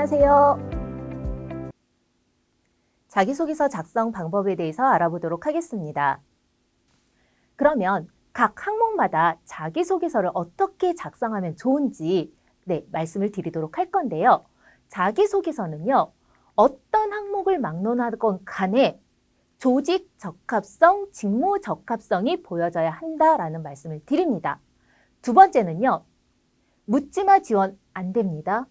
안녕하세요. 자기소개서 작성 방법에 대해서 알아보도록 하겠습니다. 그러면 각 항목마다 자기소개서를 어떻게 작성하면 좋은지 말씀을 드리도록 할 건데요. 자기소개서는요, 어떤 항목을 막론하건 간에 조직 적합성, 직무 적합성이 보여져야 한다라는 말씀을 드립니다. 두 번째는요, 묻지마 지원 안 됩니다.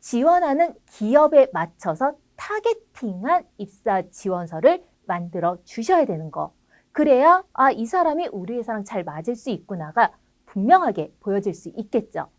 지원하는 기업에 맞춰서 타겟팅한 입사 지원서를 만들어 주셔야 되는 거. 그래야 이 사람이 우리 회사랑 잘 맞을 수 있구나가 분명하게 보여질 수 있겠죠.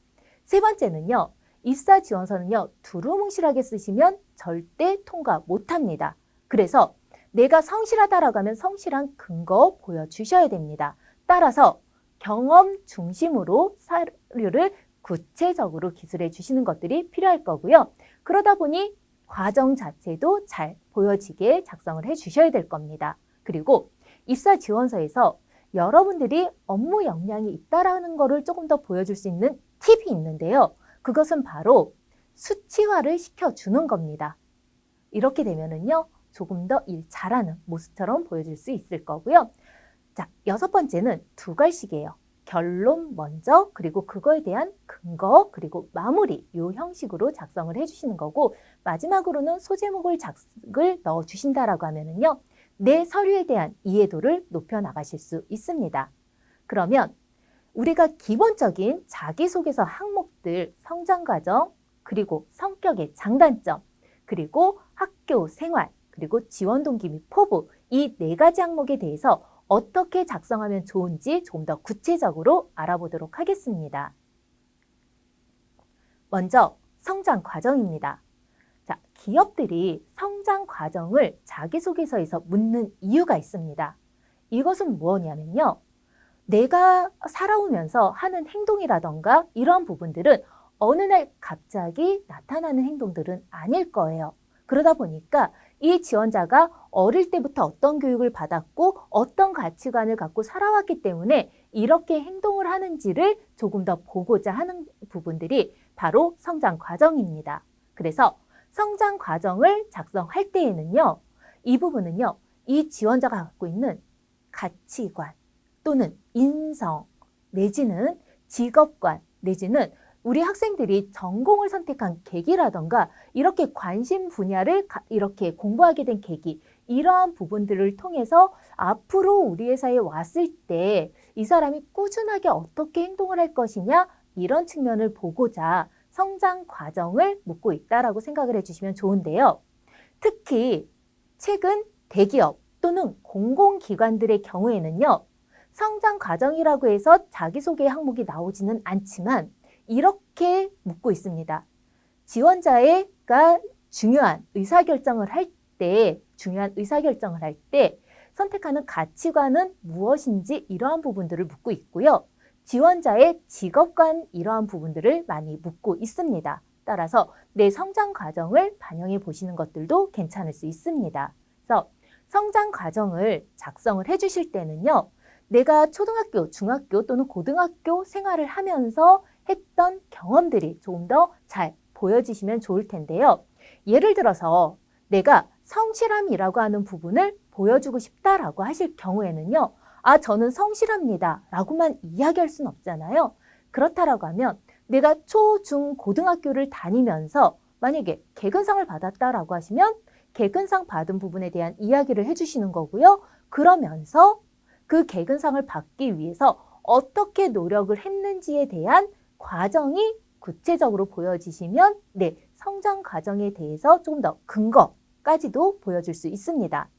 세 번째는요, 입사 지원서는요, 두루뭉실하게 쓰시면 절대 통과 못합니다. 그래서 내가 성실하다라고 하면 성실한 근거 보여주셔야 됩니다. 따라서 경험 중심으로 사료를 구체적으로 기술해 주시는 것들이 필요할 거고요. 그러다 보니 과정 자체도 잘 보여지게 작성을 해 주셔야 될 겁니다. 그리고 입사 지원서에서 여러분들이 업무 역량이 있다라는 것을 조금 더 보여줄 수 있는 팁이 있는데요. 그것은 바로 수치화를 시켜주는 겁니다. 이렇게 되면은요, 조금 더 일 잘하는 모습처럼 보여줄 수 있을 거고요. 자, 여섯 번째는 두 갈식이에요. 결론 먼저, 그리고 그거에 대한 근거, 그리고 마무리, 이 형식으로 작성을 해주시는 거고, 마지막으로는 소제목을 넣어주신다라고 하면은요, 내 서류에 대한 이해도를 높여나가실 수 있습니다. 그러면 우리가 기본적인 자기소개서 항목들, 성장과정, 그리고 성격의 장단점, 그리고 학교 생활, 그리고 지원 동기 및 포부, 이 네 가지 항목에 대해서 어떻게 작성하면 좋은지 조금 더 구체적으로 알아보도록 하겠습니다. 먼저 성장 과정입니다. 자, 기업들이 성장 과정을 자기소개서에서 묻는 이유가 있습니다. 이것은 뭐냐면요, 내가 살아오면서 하는 행동이라던가 이런 부분들은 어느 날 갑자기 나타나는 행동들은 아닐 거예요. 그러다 보니까 이 지원자가 어릴 때부터 어떤 교육을 받았고 어떤 가치관을 갖고 살아왔기 때문에 이렇게 행동을 하는지를 조금 더 보고자 하는 부분들이 바로 성장 과정입니다. 그래서 성장 과정을 작성할 때에는요, 이 부분은요, 이 지원자가 갖고 있는 가치관 또는 인성 내지는 직업관 내지는 우리 학생들이 전공을 선택한 계기라던가 이렇게 관심 분야를 이렇게 공부하게 된 계기, 이러한 부분들을 통해서 앞으로 우리 회사에 왔을 때 이 사람이 꾸준하게 어떻게 행동을 할 것이냐, 이런 측면을 보고자 성장 과정을 묻고 있다라고 생각을 해주시면 좋은데요. 특히 최근 대기업 또는 공공기관들의 경우에는요, 성장 과정이라고 해서 자기소개 항목이 나오지는 않지만 이렇게 묻고 있습니다. 지원자가 중요한 의사결정을 할 때 선택하는 가치관은 무엇인지 이러한 부분들을 묻고 있고요. 지원자의 직업관 이러한 부분들을 많이 묻고 있습니다. 따라서 내 성장 과정을 반영해 보시는 것들도 괜찮을 수 있습니다. 그래서 성장 과정을 작성을 해 주실 때는요, 내가 초등학교, 중학교 또는 고등학교 생활을 하면서 했던 경험들이 조금 더 잘 보여지시면 좋을 텐데요. 예를 들어서 내가 성실함이라고 하는 부분을 보여주고 싶다라고 하실 경우에는요, 저는 성실합니다 라고만 이야기할 수는 없잖아요. 그렇다라고 하면 내가 초, 중, 고등학교를 다니면서 만약에 개근상을 받았다라고 하시면 개근상 받은 부분에 대한 이야기를 해주시는 거고요. 그러면서 그 개근상을 받기 위해서 어떻게 노력을 했는지에 대한 과정이 구체적으로 보여지시면 성장 과정에 대해서 조금 더 근거까지도 보여줄 수 있습니다.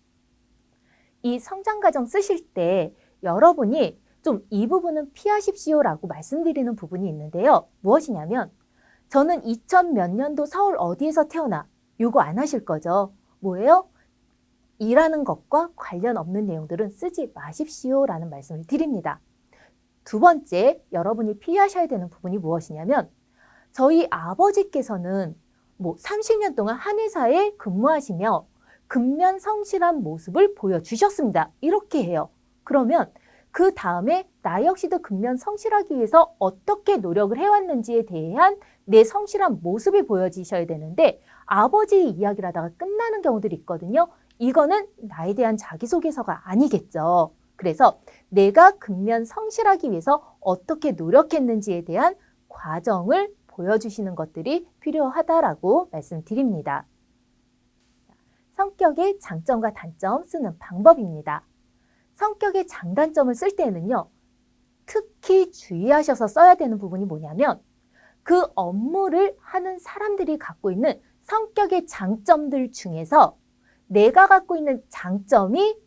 이 성장 과정 쓰실 때 여러분이 좀 이 부분은 피하십시오라고 말씀드리는 부분이 있는데요. 무엇이냐면 저는 2000 몇 년도 서울 어디에서 태어나, 요거 안 하실 거죠. 뭐예요? 일하는 것과 관련 없는 내용들은 쓰지 마십시오라는 말씀을 드립니다. 두 번째, 여러분이 피하셔야 되는 부분이 무엇이냐면 저희 아버지께서는 30년 동안 한 회사에 근무하시며 근면 성실한 모습을 보여주셨습니다. 이렇게 해요. 그러면 그 다음에 나 역시도 근면 성실하기 위해서 어떻게 노력을 해왔는지에 대한 내 성실한 모습이 보여지셔야 되는데 아버지 이야기를 하다가 끝나는 경우들이 있거든요. 이거는 나에 대한 자기소개서가 아니겠죠. 그래서 내가 근면 성실하기 위해서 어떻게 노력했는지에 대한 과정을 보여주시는 것들이 필요하다라고 말씀드립니다. 성격의 장점과 단점 쓰는 방법입니다. 성격의 장단점을 쓸 때는요, 특히 주의하셔서 써야 되는 부분이 뭐냐면 그 업무를 하는 사람들이 갖고 있는 성격의 장점들 중에서 내가 갖고 있는 장점이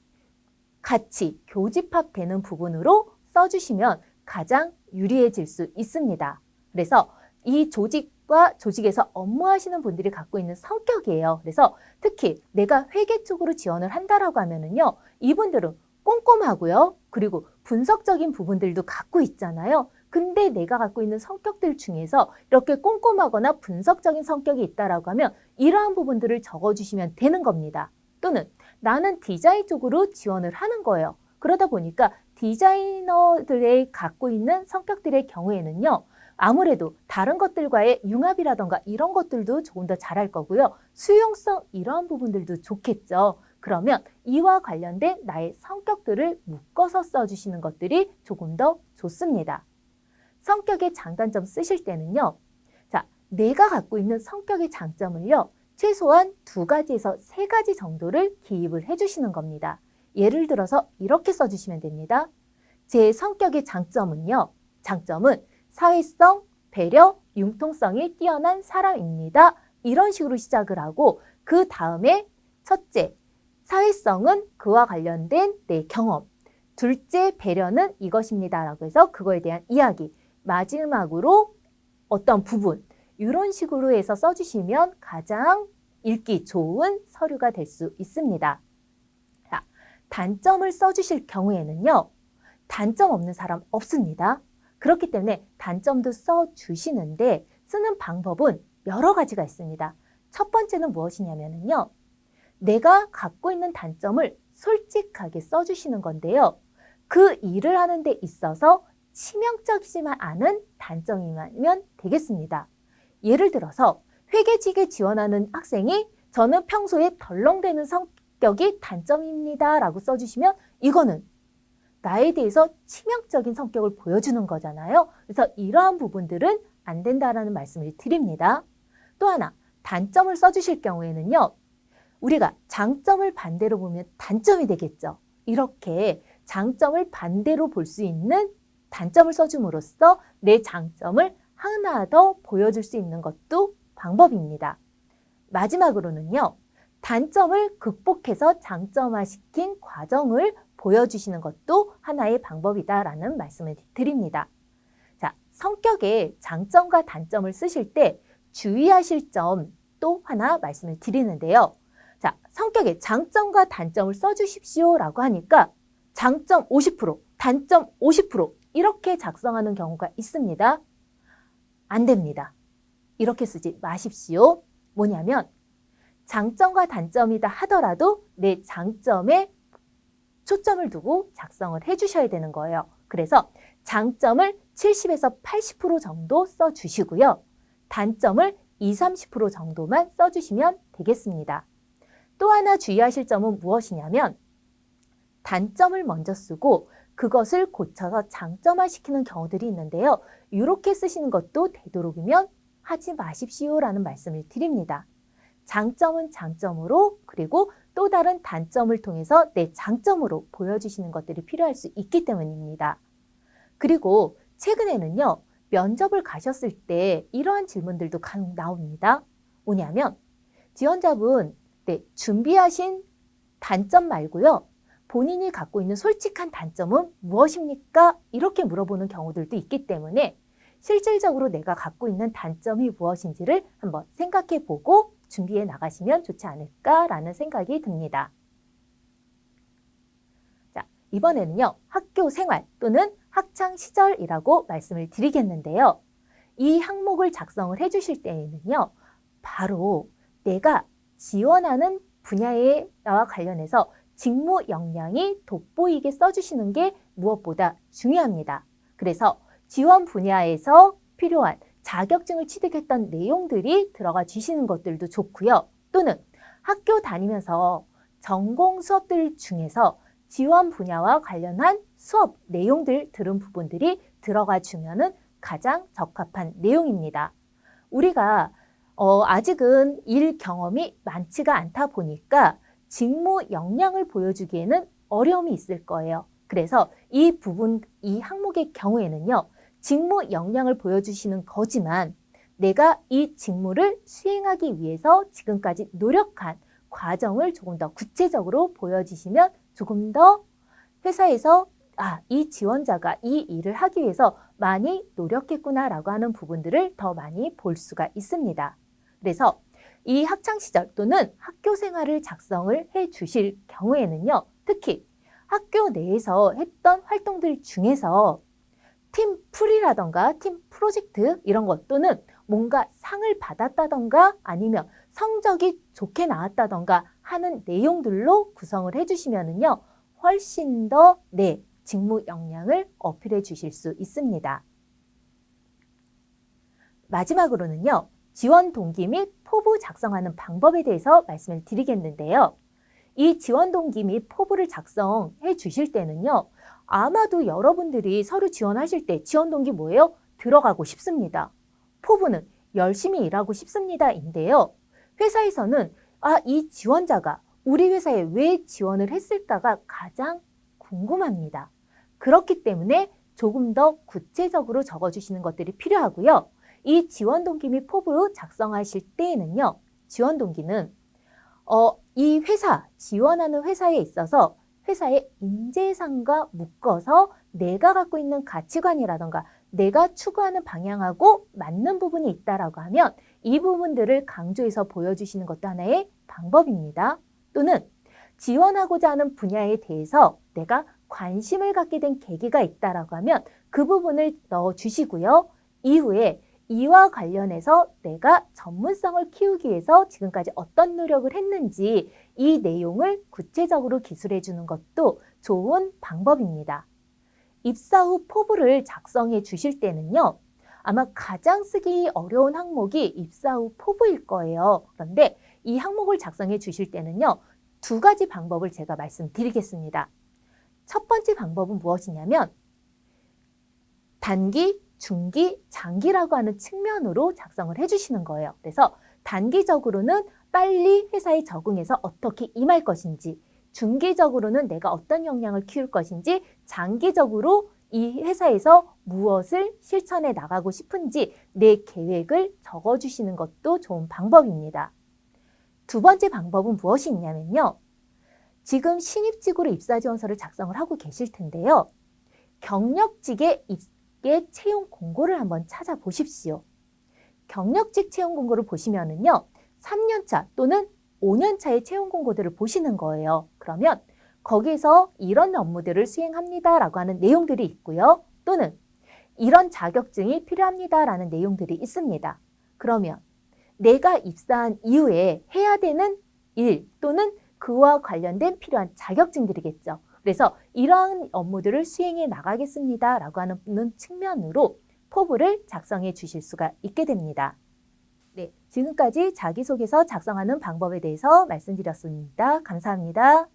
같이 교집합되는 부분으로 써주시면 가장 유리해질 수 있습니다. 그래서 이 조직과 조직에서 업무하시는 분들이 갖고 있는 성격이에요. 그래서 특히 내가 회계 쪽으로 지원을 한다라고 하면은요, 이분들은 꼼꼼하고요. 그리고 분석적인 부분들도 갖고 있잖아요. 근데 내가 갖고 있는 성격들 중에서 이렇게 꼼꼼하거나 분석적인 성격이 있다라고 하면 이러한 부분들을 적어주시면 되는 겁니다. 또는 나는 디자인 쪽으로 지원을 하는 거예요. 그러다 보니까 디자이너들의 갖고 있는 성격들의 경우에는요, 아무래도 다른 것들과의 융합이라던가 이런 것들도 조금 더 잘할 거고요. 수용성 이러한 부분들도 좋겠죠. 그러면 이와 관련된 나의 성격들을 묶어서 써주시는 것들이 조금 더 좋습니다. 성격의 장단점 쓰실 때는요. 자, 내가 갖고 있는 성격의 장점을요. 최소한 2가지에서 3가지 정도를 기입을 해주시는 겁니다. 예를 들어서 이렇게 써주시면 됩니다. 제 성격의 장점은 사회성, 배려, 융통성이 뛰어난 사람입니다. 이런 식으로 시작을 하고 그 다음에 첫째, 사회성은 그와 관련된 내 경험. 둘째, 배려는 이것입니다. 라고 해서 그거에 대한 이야기. 마지막으로 어떤 부분. 이런 식으로 해서 써주시면 가장 읽기 좋은 서류가 될 수 있습니다. 자, 단점을 써주실 경우에는요. 단점 없는 사람 없습니다. 그렇기 때문에 단점도 써주시는데 쓰는 방법은 여러 가지가 있습니다. 첫 번째는 무엇이냐면요. 내가 갖고 있는 단점을 솔직하게 써주시는 건데요. 그 일을 하는 데 있어서 치명적이지만 않은 단점이면 되겠습니다. 예를 들어서 회계직에 지원하는 학생이 저는 평소에 덜렁대는 성격이 단점입니다. 라고 써주시면 이거는 나에 대해서 치명적인 성격을 보여주는 거잖아요. 그래서 이러한 부분들은 안 된다라는 말씀을 드립니다. 또 하나, 단점을 써주실 경우에는요. 우리가 장점을 반대로 보면 단점이 되겠죠. 이렇게 장점을 반대로 볼 수 있는 단점을 써줌으로써 내 장점을 하나 더 보여줄 수 있는 것도 방법입니다. 마지막으로는요. 단점을 극복해서 장점화시킨 과정을 보여주시는 것도 하나의 방법이다라는 말씀을 드립니다. 자, 성격의 장점과 단점을 쓰실 때 주의하실 점 또 하나 말씀을 드리는데요. 자, 성격의 장점과 단점을 써주십시오라고 하니까 장점 50%, 단점 50% 이렇게 작성하는 경우가 있습니다. 안 됩니다. 이렇게 쓰지 마십시오. 뭐냐면 장점과 단점이다 하더라도 내 장점에 초점을 두고 작성을 해주셔야 되는 거예요. 그래서 장점을 70에서 80% 정도 써주시고요. 단점을 20, 30% 정도만 써주시면 되겠습니다. 또 하나 주의하실 점은 무엇이냐면 단점을 먼저 쓰고 그것을 고쳐서 장점화시키는 경우들이 있는데요. 이렇게 쓰시는 것도 되도록이면 하지 마십시오라는 말씀을 드립니다. 장점은 장점으로 그리고 또 다른 단점을 통해서 내 장점으로 보여주시는 것들이 필요할 수 있기 때문입니다. 그리고 최근에는요. 면접을 가셨을 때 이러한 질문들도 간혹 나옵니다. 뭐냐면 지원자분 준비하신 단점 말고요. 본인이 갖고 있는 솔직한 단점은 무엇입니까? 이렇게 물어보는 경우들도 있기 때문에 실질적으로 내가 갖고 있는 단점이 무엇인지를 한번 생각해 보고 준비해 나가시면 좋지 않을까라는 생각이 듭니다. 자, 이번에는요. 학교 생활 또는 학창 시절이라고 말씀을 드리겠는데요. 이 항목을 작성을 해주실 때에는요. 바로 내가 지원하는 분야와 관련해서 직무 역량이 돋보이게 써주시는 게 무엇보다 중요합니다. 그래서 지원 분야에서 필요한 자격증을 취득했던 내용들이 들어가 주시는 것들도 좋고요. 또는 학교 다니면서 전공 수업들 중에서 지원 분야와 관련한 수업 내용들 들은 부분들이 들어가 주면은 가장 적합한 내용입니다. 우리가 아직은 일 경험이 많지가 않다 보니까 직무 역량을 보여주기에는 어려움이 있을 거예요. 그래서 이 부분, 이 항목의 경우에는요, 직무 역량을 보여주시는 거지만 내가 이 직무를 수행하기 위해서 지금까지 노력한 과정을 조금 더 구체적으로 보여주시면 조금 더 회사에서 이 지원자가 이 일을 하기 위해서 많이 노력했구나라고 하는 부분들을 더 많이 볼 수가 있습니다. 그래서 이 학창시절 또는 학교 생활을 작성을 해 주실 경우에는요, 특히 학교 내에서 했던 활동들 중에서 팀 풀이라던가 팀 프로젝트 이런 것 또는 뭔가 상을 받았다던가 아니면 성적이 좋게 나왔다던가 하는 내용들로 구성을 해주시면은요, 훨씬 더 내 직무 역량을 어필해 주실 수 있습니다. 마지막으로는요, 지원 동기 및 포부 작성하는 방법에 대해서 말씀을 드리겠는데요. 이 지원 동기 및 포부를 작성해 주실 때는요, 아마도 여러분들이 서류 지원하실 때 지원 동기 뭐예요? 들어가고 싶습니다. 포부는 열심히 일하고 싶습니다인데요. 회사에서는 이 지원자가 우리 회사에 왜 지원을 했을까가 가장 궁금합니다. 그렇기 때문에 조금 더 구체적으로 적어주시는 것들이 필요하고요. 이 지원 동기 및 포부 작성하실 때에는요, 지원 동기는 이 회사, 지원하는 회사에 있어서 회사의 인재상과 묶어서 내가 갖고 있는 가치관이라던가 내가 추구하는 방향하고 맞는 부분이 있다라고 하면 이 부분들을 강조해서 보여주시는 것도 하나의 방법입니다. 또는 지원하고자 하는 분야에 대해서 내가 관심을 갖게 된 계기가 있다라고 하면 그 부분을 넣어주시고요. 이후에 이와 관련해서 내가 전문성을 키우기 위해서 지금까지 어떤 노력을 했는지 이 내용을 구체적으로 기술해 주는 것도 좋은 방법입니다. 입사 후 포부를 작성해 주실 때는요, 아마 가장 쓰기 어려운 항목이 입사 후 포부일 거예요. 그런데 이 항목을 작성해 주실 때는요, 두 가지 방법을 제가 말씀드리겠습니다. 첫 번째 방법은 무엇이냐면 단기, 중기, 장기라고 하는 측면으로 작성을 해주시는 거예요. 그래서 단기적으로는 빨리 회사에 적응해서 어떻게 임할 것인지, 중기적으로는 내가 어떤 역량을 키울 것인지, 장기적으로 이 회사에서 무엇을 실천해 나가고 싶은지 내 계획을 적어주시는 것도 좋은 방법입니다. 두 번째 방법은 무엇이 있냐면요. 지금 신입직으로 입사지원서를 작성을 하고 계실 텐데요. 경력직의 채용 공고를 한번 찾아보십시오. 경력직 채용 공고를 보시면은요, 3년차 또는 5년차의 채용 공고들을 보시는 거예요. 그러면 거기서 이런 업무들을 수행합니다라고 하는 내용들이 있고요. 또는 이런 자격증이 필요합니다라는 내용들이 있습니다. 그러면 내가 입사한 이후에 해야 되는 일 또는 그와 관련된 필요한 자격증들이겠죠. 그래서 이러한 업무들을 수행해 나가겠습니다라고 하는 측면으로 포부를 작성해 주실 수가 있게 됩니다. 네, 지금까지 자기소개서 작성하는 방법에 대해서 말씀드렸습니다. 감사합니다.